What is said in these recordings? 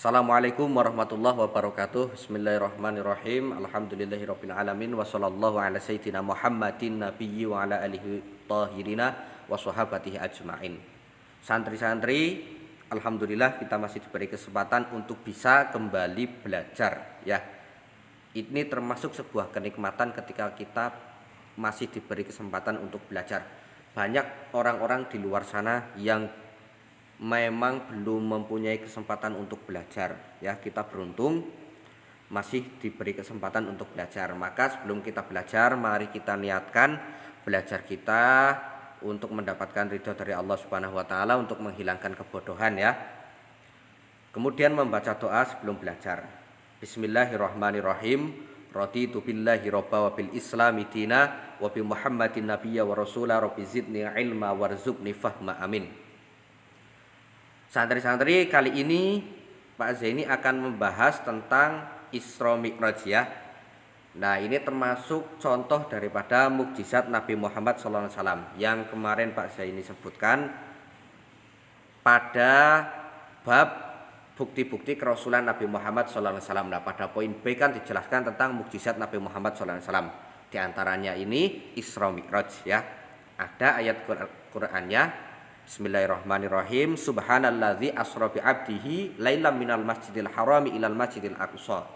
Assalamualaikum warahmatullahi wabarakatuh. Bismillahirrahmanirrahim. Alhamdulillahirabbil alamin wa sallallahu ala sayyidina Muhammadin nabiyyi wa ala alihi thahirina wa sahabatihi ajmain. Santri-santri, alhamdulillah kita masih diberi kesempatan untuk bisa kembali belajar ya. Ini termasuk sebuah kenikmatan ketika kita masih diberi kesempatan untuk belajar. Banyak orang-orang di luar sana yang memang belum mempunyai kesempatan untuk belajar ya. Kita beruntung masih diberi kesempatan untuk belajar. Maka sebelum kita belajar, mari kita niatkan belajar kita untuk mendapatkan ridho dari Allah Subhanahu wa taala, untuk menghilangkan kebodohan ya. Kemudian membaca doa sebelum belajar. Bismillahirrahmanirrahim. Raditu billahi robba wa bil islami dina wa bi Muhammadin nabiyya wa rasula rabbi zidni ilma warzuqni fahma amin. Santri-santri, kali ini Pak Zaini akan membahas tentang Isra Mi'raj ya. Nah, ini termasuk contoh daripada mukjizat Nabi Muhammad SAW yang kemarin Pak Zaini sebutkan pada bab bukti-bukti kerasulan Nabi Muhammad SAW. Nah, pada poin B kan dijelaskan tentang mukjizat Nabi Muhammad SAW. Di antaranya ini Isra Mi'raj ya. Ada ayat Qur'annya. Bismillahirrahmanirrahim. Subhanalladzi asra bi 'abdihi lailam minal masjidil harami ilal masjidil aqsa.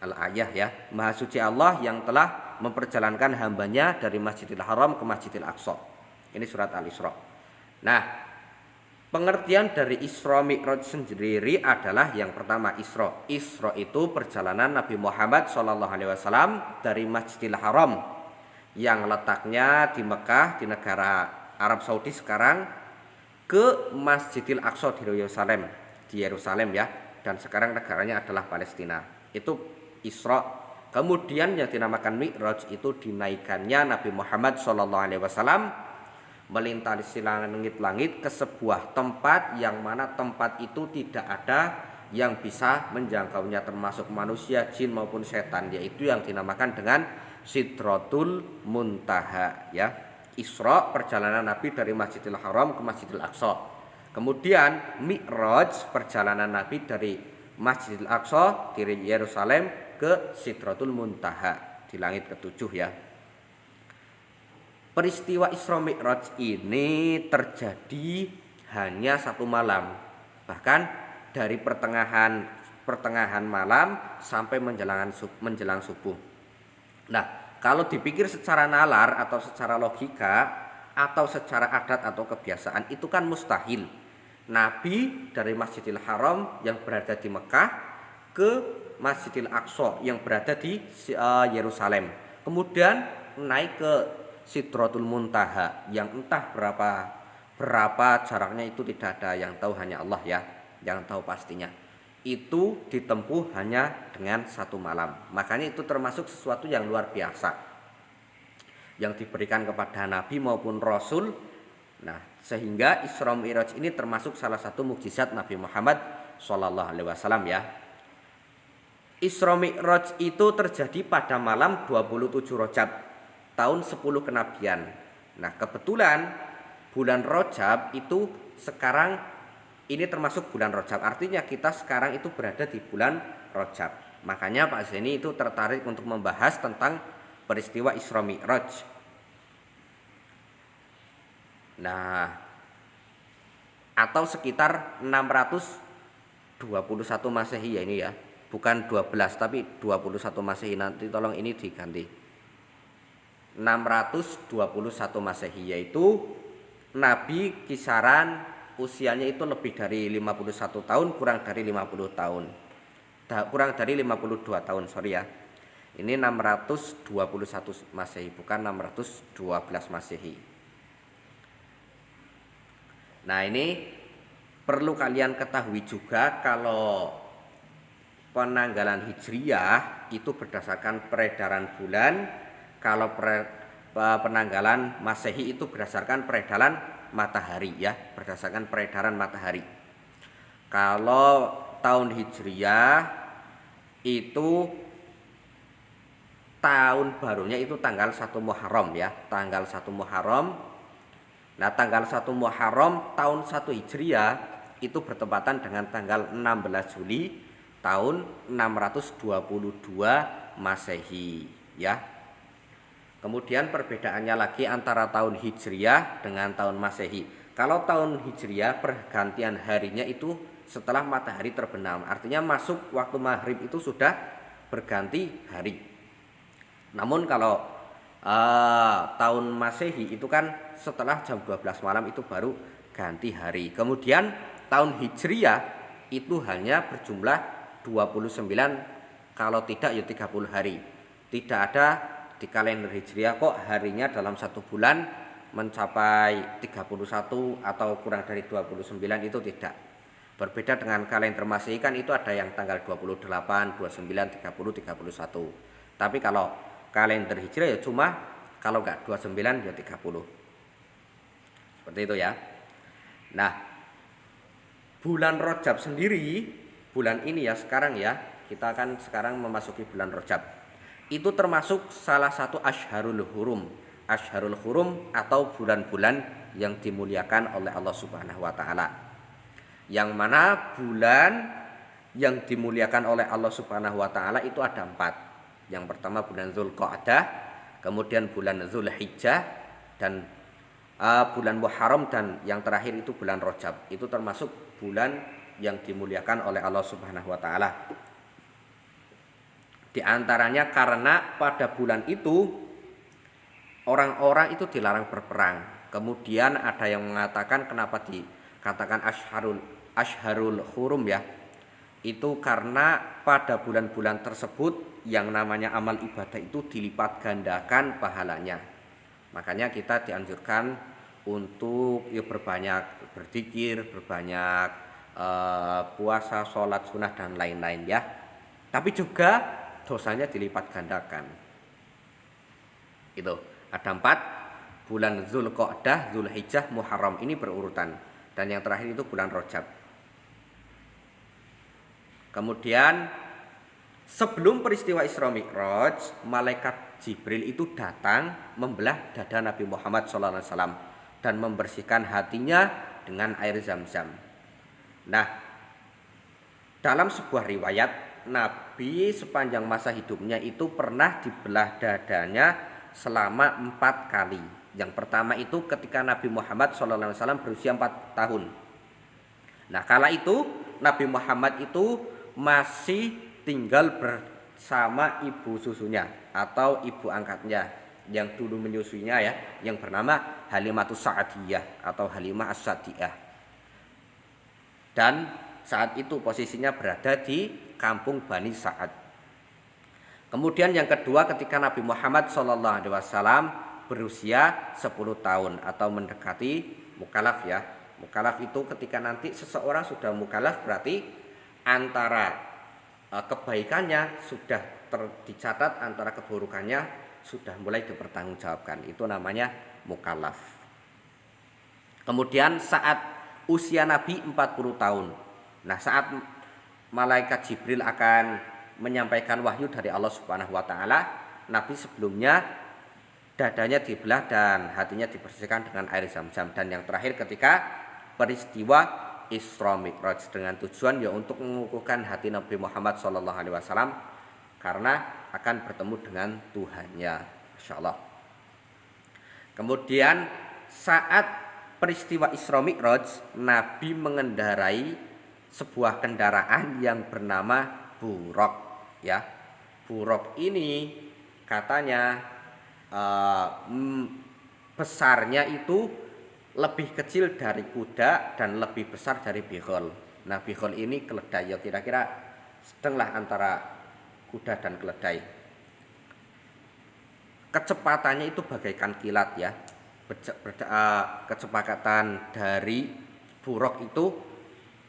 Al-ayah ya. Maha suci Allah yang telah memperjalankan hambanya dari Masjidil Haram ke Masjidil Aqsa. Ini surat Al-Isra. Nah, pengertian dari Isra Mi'raj sendiri adalah yang pertama Isra. Isra itu perjalanan Nabi Muhammad SAW dari Masjidil Haram yang letaknya di Mekah, di negara Arab Saudi sekarang, ke Masjidil Aqsa di Yerusalem ya, dan sekarang negaranya adalah Palestina. Itu Isra. Kemudian yang dinamakan Mi'raj itu dinaikannya Nabi Muhammad SAW melintasi langit-langit ke sebuah tempat yang mana tempat itu tidak ada yang bisa menjangkaunya, termasuk manusia, jin maupun setan, yaitu yang dinamakan dengan Sidratul Muntaha ya. Isra perjalanan Nabi dari Masjidil Haram ke Masjidil Aqsa. Kemudian Mi'raj perjalanan Nabi dari Masjidil Aqsa di Yerusalem ke Sidratul Muntaha di langit ketujuh ya. Peristiwa Isra Mi'raj ini terjadi hanya satu malam. Bahkan dari pertengahan malam sampai menjelang subuh. Nah, kalau dipikir secara nalar atau secara logika atau secara adat atau kebiasaan, itu kan mustahil Nabi dari Masjidil Haram yang berada di Mekah ke Masjidil Aqsa yang berada di Yerusalem, kemudian naik ke Sidratul Muntaha yang entah berapa jaraknya, itu tidak ada yang tahu, hanya Allah ya yang tahu pastinya. Itu ditempuh hanya dengan satu malam. Makanya itu termasuk sesuatu yang luar biasa yang diberikan kepada Nabi maupun Rasul. Nah, sehingga Isra Mi'raj ini termasuk salah satu mukjizat Nabi Muhammad SAW ya. Isra Mi'raj itu terjadi pada malam 27 Rajab tahun 10 kenabian. Nah, kebetulan bulan Rajab itu sekarang ini termasuk bulan Rajab. Artinya kita sekarang itu berada di bulan Rajab. Makanya Pak Zaini itu tertarik untuk membahas tentang peristiwa Isra Mi'raj. Nah, atau sekitar 621 Masehi ya ini ya. Bukan 12 tapi 21 Masehi, nanti tolong ini diganti. 621 Masehi, yaitu Nabi kisaran usianya itu lebih dari 51 tahun, kurang dari 50 tahun. Kurang dari 52 tahun, sorry ya. Ini 621 Masehi, bukan 612 Masehi. Nah, ini perlu kalian ketahui juga kalau penanggalan Hijriyah itu berdasarkan peredaran bulan, kalau penanggalan Masehi itu berdasarkan peredaran matahari ya, berdasarkan peredaran matahari. Kalau tahun Hijriyah itu tahun barunya itu tanggal 1 Muharram ya, tanggal 1 Muharram. Nah, tanggal 1 Muharram tahun 1 Hijriyah itu bertepatan dengan tanggal 16 Juli tahun 622 Masehi ya. Kemudian perbedaannya lagi antara tahun Hijriah dengan tahun Masehi. Kalau tahun Hijriah pergantian harinya itu setelah matahari terbenam, artinya masuk waktu maghrib itu sudah berganti hari. Namun kalau tahun Masehi itu kan setelah jam 12 malam itu baru ganti hari. Kemudian tahun Hijriah itu hanya berjumlah 29, kalau tidak ya 30 hari. Tidak ada di kalender Hijriah kok harinya dalam satu bulan mencapai 31 atau kurang dari 29, itu tidak. Berbeda dengan kalender Masehi kan itu ada yang tanggal 28, 29, 30, 31. Tapi kalau kalender Hijriah ya cuma kalau enggak 29 ya 30. Seperti itu ya. Nah, bulan Rajab sendiri, bulan ini ya sekarang ya, kita kan sekarang memasuki bulan Rajab. Itu termasuk salah satu Asyharul Hurum. Asyharul Hurum atau bulan-bulan yang dimuliakan oleh Allah Subhanahu wa taala. Yang mana bulan yang dimuliakan oleh Allah Subhanahu wa taala itu ada 4. Yang pertama bulan Dzulqa'dah, kemudian bulan Dzulhijjah, dan bulan Muharram, dan yang terakhir itu bulan Rajab. Itu termasuk bulan yang dimuliakan oleh Allah Subhanahu wa taala. Di antaranya karena pada bulan itu orang-orang itu dilarang berperang. Kemudian ada yang mengatakan kenapa dikatakan Asyharul Hurum ya. Itu karena pada bulan-bulan tersebut yang namanya amal ibadah itu dilipat gandakan pahalanya. Makanya kita dianjurkan untuk ya berbanyak berzikir, berbanyak puasa, sholat sunnah dan lain-lain ya. Tapi juga dosanya dilipat gandakan. Itu ada 4, bulan Dzulqa'dah, Dzulhijjah, Muharram, ini berurutan, dan yang terakhir itu bulan Rajab. Kemudian sebelum peristiwa Isra Mi'raj, malaikat Jibril itu datang membelah dada Nabi Muhammad SAW dan membersihkan hatinya dengan air Zam-Zam. Nah, dalam sebuah riwayat, Nabi sepanjang masa hidupnya itu pernah dibelah dadanya selama 4 kali. Yang pertama itu ketika Nabi Muhammad SAW berusia 4 tahun. Nah, kala itu Nabi Muhammad itu masih tinggal bersama ibu susunya atau ibu angkatnya yang dulu menyusuinya ya, yang bernama Halimatus Sa'diyah atau Halimah As-Sa'diyah. Dan saat itu posisinya berada di kampung Bani Sa'ad. Kemudian yang kedua ketika Nabi Muhammad SAW berusia 10 tahun atau mendekati mukallaf ya. Mukallaf itu ketika nanti seseorang sudah mukallaf berarti antara kebaikannya sudah dicatat, antara keburukannya sudah mulai dipertanggungjawabkan. Itu namanya mukallaf. Kemudian saat usia Nabi 40 tahun. Nah, saat malaikat Jibril akan menyampaikan wahyu dari Allah Subhanahu wa taala, Nabi sebelumnya dadanya dibelah dan hatinya dibersihkan dengan air Zam-Zam. Dan yang terakhir ketika peristiwa Isra Mi'raj, dengan tujuan ya untuk mengukuhkan hati Nabi Muhammad SAW karena akan bertemu dengan Tuhannya, insyaallah. Kemudian saat peristiwa Isra Mi'raj, Nabi mengendarai sebuah kendaraan yang bernama buraq ya. Buraq ini katanya besarnya itu lebih kecil dari kuda dan lebih besar dari bighol. Nah, bighol ini keledai ya, kira-kira sedanglah antara kuda dan keledai. Kecepatannya itu bagaikan kilat ya. Kecepatan dari buraq itu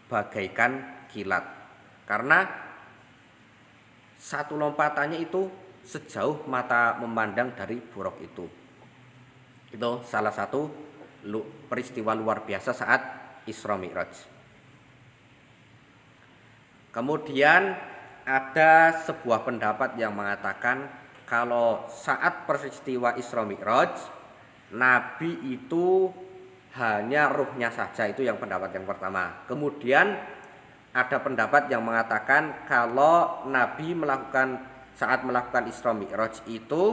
bagaikan kilat, karena satu lompatannya itu sejauh mata memandang dari buraq itu. Itu salah satu peristiwa luar biasa saat Isra Mi'raj. Kemudian ada sebuah pendapat yang mengatakan kalau saat peristiwa Isra Mi'raj, Nabi itu hanya ruhnya saja, itu yang pendapat yang pertama. Kemudian ada pendapat yang mengatakan kalau Nabi saat melakukan Isra Mi'raj itu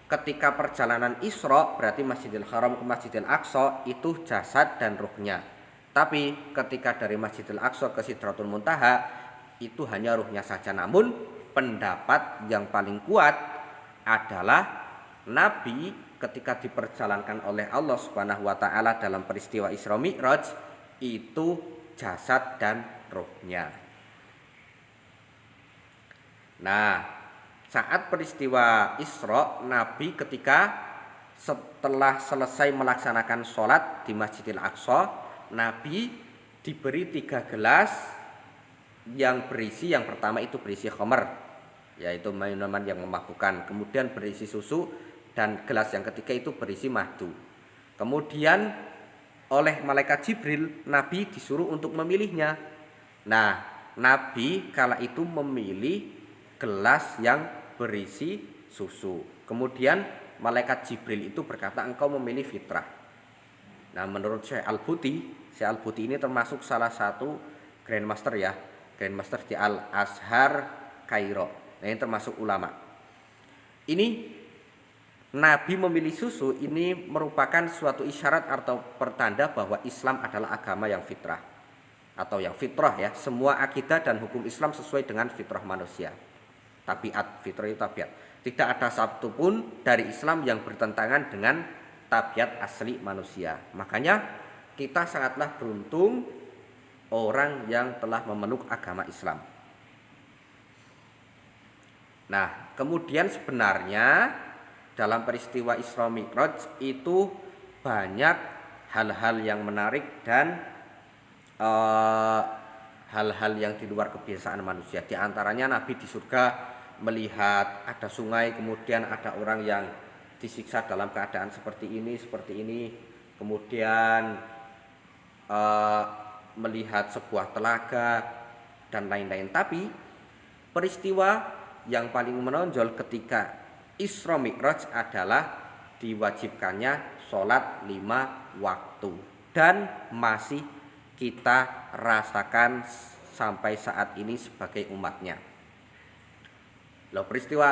ketika perjalanan Isra berarti Masjidil Haram ke Masjidil Aqsa itu jasad dan ruhnya. Tapi ketika dari Masjidil Aqsa ke Sidratul Muntaha itu hanya ruhnya saja. Namun pendapat yang paling kuat adalah Nabi ketika diperjalankan oleh Allah Subhanahu wa taala dalam peristiwa Isra Mi'raj itu jasad dan rohnya. Nah, saat peristiwa Isra, Nabi ketika setelah selesai melaksanakan sholat di Masjidil Aqsa, Nabi diberi 3 gelas yang berisi, yang pertama itu berisi khamr, yaitu minuman yang memabukkan, kemudian berisi susu, dan gelas yang ketiga itu berisi madu. Kemudian oleh malaikat Jibril, Nabi disuruh untuk memilihnya. Nah, Nabi kala itu memilih gelas yang berisi susu. Kemudian malaikat Jibril itu berkata, engkau memilih fitrah. Nah, menurut Syekh Al-Buti ini termasuk salah satu Grandmaster ya, Grandmaster di Al-Azhar Kairo. Nah, ini termasuk ulama. Ini Nabi memilih susu ini merupakan suatu isyarat atau pertanda bahwa Islam adalah agama yang fitrah atau yang fitrah ya. Semua akidah dan hukum Islam sesuai dengan fitrah manusia. Tabiat, fitrah itu tabiat. Tidak ada satupun dari Islam yang bertentangan dengan tabiat asli manusia. Makanya kita sangatlah beruntung orang yang telah memeluk agama Islam. Nah, kemudian sebenarnya dalam peristiwa Isra Mi'raj itu banyak hal-hal yang menarik dan hal-hal yang di luar kebiasaan manusia. Di antaranya Nabi di surga melihat ada sungai, kemudian ada orang yang disiksa dalam keadaan seperti ini. Kemudian melihat sebuah telaga dan lain-lain. Tapi peristiwa yang paling menonjol ketika Isra Mi'raj adalah diwajibkannya sholat 5 waktu dan masih kita rasakan sampai saat ini sebagai umatnya. Loh, peristiwa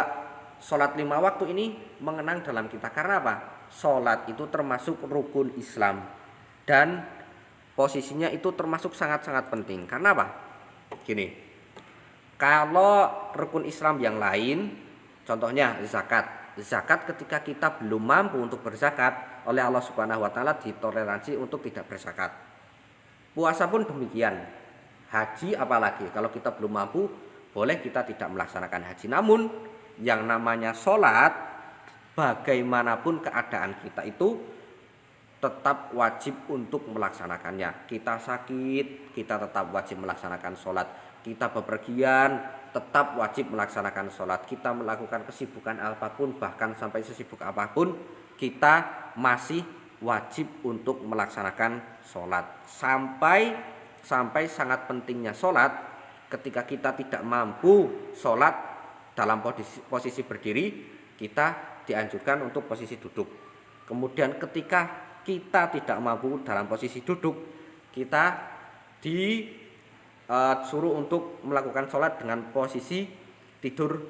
sholat 5 waktu ini mengenang dalam kita karena apa? Sholat itu termasuk rukun Islam dan posisinya itu termasuk sangat-sangat penting. Karena apa? Gini, kalau rukun Islam yang lain, contohnya zakat ketika kita belum mampu untuk berzakat oleh Allah Subhanahu wa taala ditoleransi untuk tidak berzakat. Puasa pun demikian. Haji apalagi kalau kita belum mampu boleh kita tidak melaksanakan haji. Namun yang namanya sholat bagaimanapun keadaan kita itu tetap wajib untuk melaksanakannya. Kita sakit, kita tetap wajib melaksanakan sholat. Kita bepergian, tetap wajib melaksanakan sholat. Kita melakukan kesibukan apapun, bahkan sampai sesibuk apapun, kita masih wajib untuk melaksanakan sholat. Sampai sangat pentingnya sholat, ketika kita tidak mampu sholat dalam posisi berdiri, kita dianjurkan untuk posisi duduk. Kemudian ketika kita tidak mampu dalam posisi duduk, kita disuruh untuk melakukan sholat dengan posisi tidur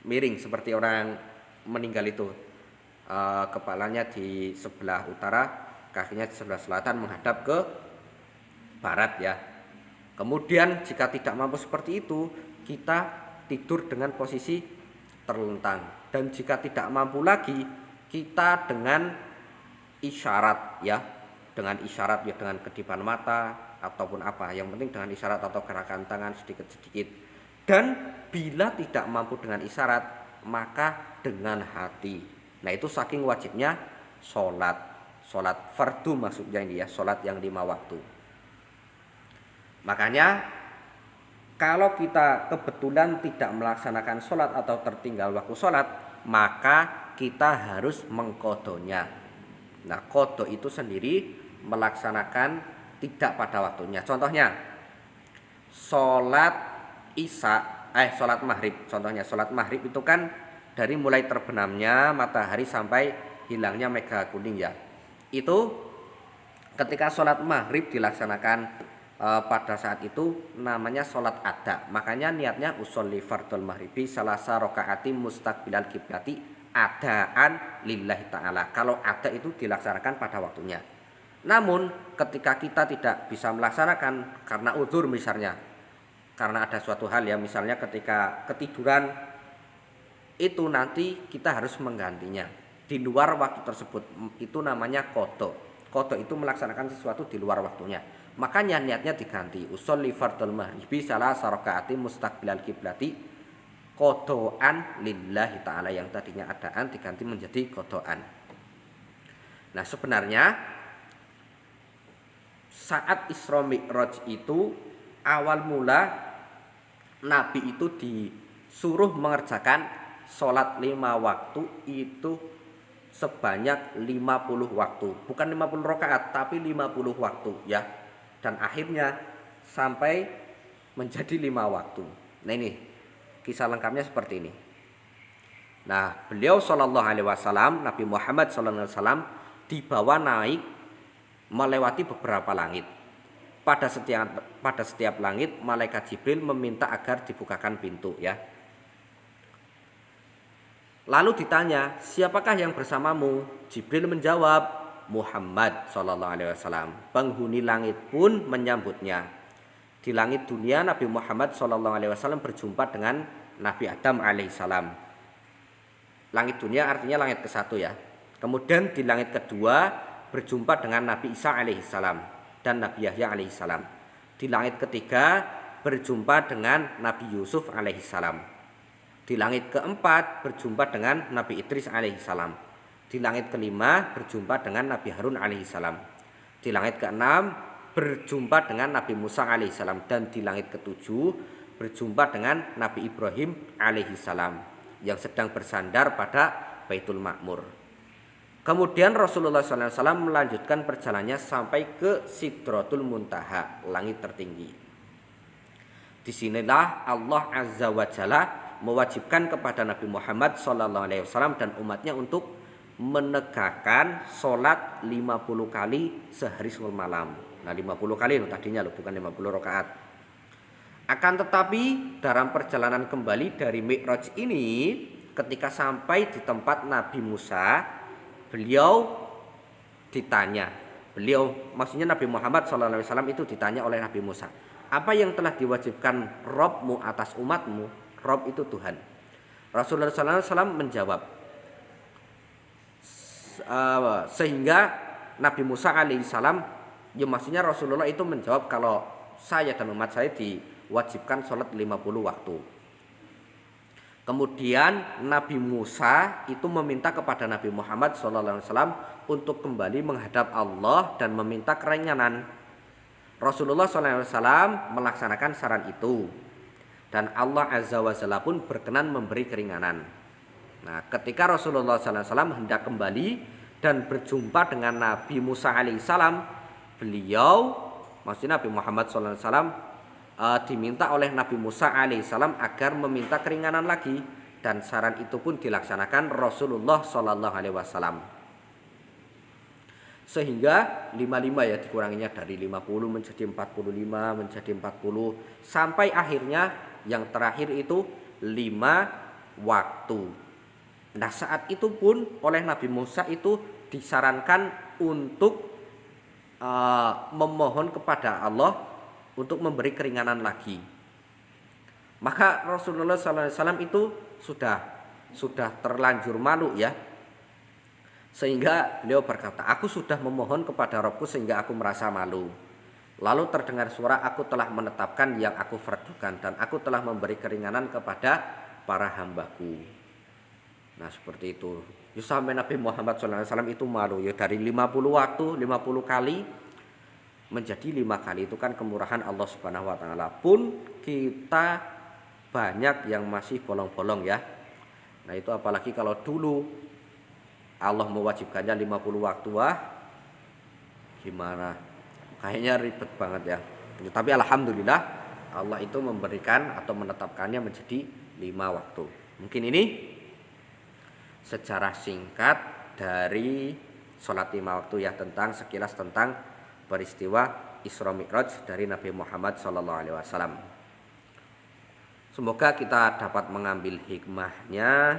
miring seperti orang meninggal itu, kepalanya di sebelah utara, kakinya di sebelah selatan menghadap ke barat ya. Kemudian jika tidak mampu seperti itu, kita tidur dengan posisi terlentang. Dan jika tidak mampu lagi, kita dengan isyarat ya, dengan kedipan mata ataupun apa, yang penting dengan isyarat atau gerakan tangan sedikit-sedikit. Dan bila tidak mampu dengan isyarat, maka dengan hati. Nah, itu saking wajibnya sholat fardu maksudnya ini ya, sholat yang 5 waktu. Makanya kalau kita kebetulan tidak melaksanakan sholat atau tertinggal waktu sholat, maka kita harus mengqodhonya. Nah, qodho itu sendiri melaksanakan tidak pada waktunya. Contohnya sholat maghrib. Contohnya sholat maghrib itu kan dari mulai terbenamnya matahari sampai hilangnya mega kuning ya. Itu ketika sholat maghrib dilaksanakan pada saat itu namanya sholat ada. Makanya niatnya usolli fardul maghribi salasa rokaati mustaqbilal kiblati adaan lillahi ta'ala. Kalau ada itu dilaksanakan pada waktunya. Namun ketika kita tidak bisa melaksanakan karena uzur misalnya, karena ada suatu hal ya, misalnya ketika ketiduran, itu nanti kita harus menggantinya di luar waktu tersebut, itu namanya qadha. Qadha itu melaksanakan sesuatu di luar waktunya, makanya niatnya diganti usolli fardul maghribi salasa rakaati mustaqbilal kiblati qadhaan lillahi ta'ala, yang tadinya adaan diganti menjadi qadhaan. Nah sebenarnya saat Isra Mi'raj itu awal mula Nabi itu disuruh mengerjakan sholat 5 waktu itu sebanyak 50 waktu, bukan 50 rakaat tapi 50 waktu ya. Dan akhirnya sampai menjadi 5 waktu. Nah ini kisah lengkapnya seperti ini. Nah beliau sallallahu alaihi wasallam, Nabi Muhammad sallallahu alaihi wasallam dibawa naik melewati beberapa langit. Pada setiap langit malaikat Jibril meminta agar dibukakan pintu ya. Lalu ditanya, siapakah yang bersamamu? Jibril menjawab, Muhammad sallallahu alaihi wasallam. Penghuni langit pun menyambutnya. Di langit dunia Nabi Muhammad sallallahu alaihi wasallam berjumpa dengan Nabi Adam alaihissalam. Langit dunia artinya langit ke-1 ya. Kemudian di langit kedua berjumpa dengan Nabi Isa alaihissalam dan Nabi Yahya alaihissalam. Di langit ketiga berjumpa dengan Nabi Yusuf alaihissalam. Di langit keempat berjumpa dengan Nabi Idris alaihissalam. Di langit kelima berjumpa dengan Nabi Harun alaihissalam. Di langit keenam berjumpa dengan Nabi Musa alaihissalam. Dan di langit ketujuh berjumpa dengan Nabi Ibrahim alaihissalam yang sedang bersandar pada Baitul Ma'mur. Kemudian Rasulullah SAW melanjutkan perjalanannya sampai ke Sidratul Muntaha, langit tertinggi. Disinilah Allah Azza wa Jalla mewajibkan kepada Nabi Muhammad SAW dan umatnya untuk menegakkan sholat 50 kali sehari semalam. Nah 50 kali tadinya bukan 50 rakaat. Akan tetapi dalam perjalanan kembali dari Mi'raj ini, ketika sampai di tempat Nabi Musa, beliau maksudnya Nabi Muhammad SAW itu ditanya oleh Nabi Musa, apa yang telah diwajibkan Robmu atas umatmu? Rob itu Tuhan. Rasulullah SAW menjawab, sehingga Nabi Musa alaihissalam, ya maksudnya Rasulullah itu menjawab kalau saya dan umat saya diwajibkan sholat 50 waktu. Kemudian Nabi Musa itu meminta kepada Nabi Muhammad SAW untuk kembali menghadap Allah dan meminta keringanan. Rasulullah SAW melaksanakan saran itu. Dan Allah Azza wa Jalla pun berkenan memberi keringanan. Nah ketika Rasulullah SAW hendak kembali dan berjumpa dengan Nabi Musa alaihissalam, beliau, maksudnya Nabi Muhammad SAW, diminta oleh Nabi Musa alaihissalam agar meminta keringanan lagi. Dan saran itu pun dilaksanakan Rasulullah SAW. Sehingga 55 ya, dikuranginya dari 50 menjadi 45 menjadi 40 sampai akhirnya yang terakhir itu 5 waktu. Nah saat itu pun oleh Nabi Musa itu disarankan untuk memohon kepada Allah untuk memberi keringanan lagi. Maka Rasulullah SAW itu sudah terlanjur malu ya, sehingga beliau berkata, aku sudah memohon kepada Rabbku sehingga aku merasa malu. Lalu terdengar suara, aku telah menetapkan yang aku fardukan dan aku telah memberi keringanan kepada para hambaku. Nah seperti itu. Ya, sampai Nabi Muhammad SAW itu malu ya, dari 50 waktu 50 kali menjadi 5 kali. Itu kan kemurahan Allah Subhanahu wa taala. Pun kita banyak yang masih bolong-bolong ya. Nah itu apalagi kalau dulu Allah mewajibkannya 50 waktu, wah gimana? Kayaknya ribet banget ya. Tapi alhamdulillah Allah itu memberikan atau menetapkannya menjadi 5 waktu. Mungkin ini secara singkat dari sholat 5 waktu ya, tentang sekilas tentang peristiwa Isra Mi'raj dari Nabi Muhammad SAW. Semoga kita dapat mengambil hikmahnya,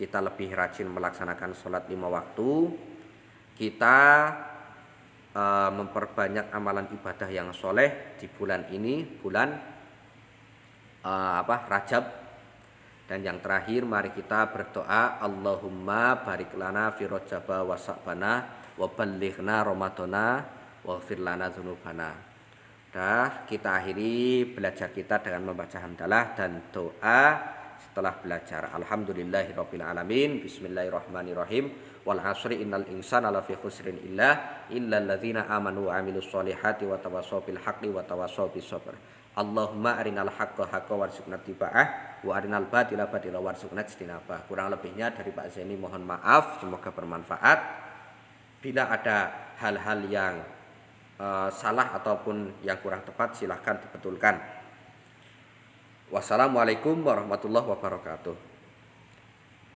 kita lebih rajin melaksanakan sholat 5 waktu, kita memperbanyak amalan ibadah yang soleh di bulan ini, bulan Rajab. Dan yang terakhir, mari kita berdoa, Allahumma barik lana fi Rajaba wa Sa'bana wa ballighna Ramadana waghfir lana dzunubana. Kita akhiri belajar kita dengan membaca hamdalah dan doa setelah belajar. Alhamdulillahirabbil alamin. Bismillahirrahmanirrahim. Wal 'asri innal insana lafi khusrin illal ladzina amanu wa 'amilus solihati wa tawassaw bil haqqi wa tawassaw bis sabr. Allahumma arinal haqqa haqqan warzuqna tiba'ah wa arinal batila batila warzuqna ijtinabah. Kurang lebihnya dari Pak Zaini mohon maaf, semoga bermanfaat. Bila ada hal-hal yang salah ataupun yang kurang tepat, silahkan dibetulkan. Wassalamualaikum warahmatullahi wabarakatuh.